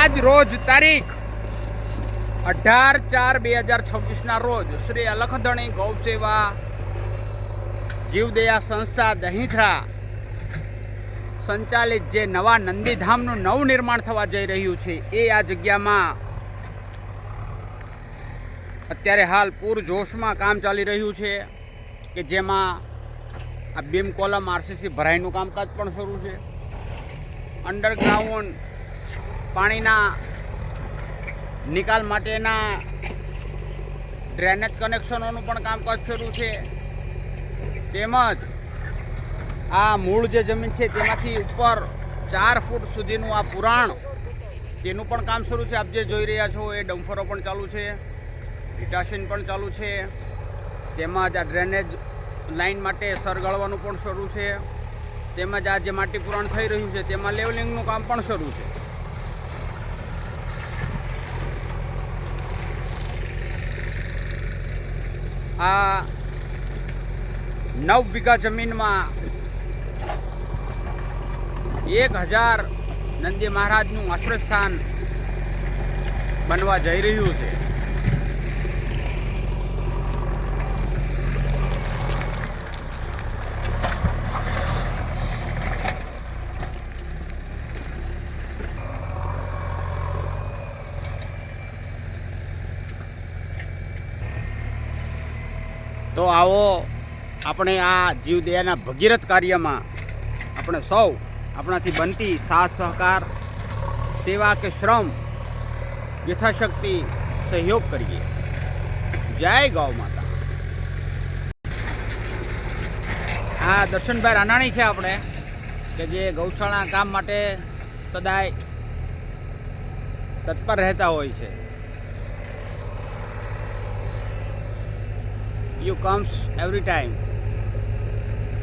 આજ રોજ તારીખ 18/4/2026 રોજ શ્રી અલખધણી ગૌસેવા જીવદયા સંસ્થા દહીંથરા સંચાલિત જે નવા નંદીધામનું નવું નિર્માણ થવા જઈ રહ્યું છે એ આ જગ્યામાં અત્યારે હાલ પૂરજોશમાં કામ ચાલી રહ્યું છે કે જેમાં આ બીમ કોલમ આરસીસી ભરાઈનું કામકાજ પણ શરૂ છે. અંડરગ્રાઉન્ડ પાણીના નિકાલ માટેના ડ્રેનેજ કનેક્શનોનું પણ કામકાજ શરૂ છે. તેમજ આ મૂળ જે જમીન છે તેમાંથી ઉપર 4 ફૂટ સુધીનું આ પુરાણ તેનું પણ કામ શરૂ છે. આપ જે જોઈ રહ્યા છો એ ડમ્ફરો પણ ચાલુ છે, હિટાશીન પણ ચાલુ છે. તેમજ આ ડ્રેનેજ લાઇન માટે સરગળવાનું પણ શરૂ છે. તેમજ આ જે માટી પુરાણ થઈ રહ્યું છે તેમાં લેવલિંગનું કામ પણ શરૂ છે. આ 9 વીઘા જમીનમાં 1000 નંદી મહારાજનું આશ્રય સ્થાન બનવા જઈ રહ્યું છે. તો આવો આપણે આ જીવદયાના ભગીરથ કાર્યમાં આપણે સૌ આપણાથી બનતી સાથ સહકાર, સેવા કે શ્રમ યથાશક્તિ સહયોગ કરીએ. જય ગૌ માતા. આ દર્શનભાઈ રાણાણી છે આપણે કે જે ગૌશાળા કામ માટે સદાય તત્પર રહેતા હોય છે. You comes every time.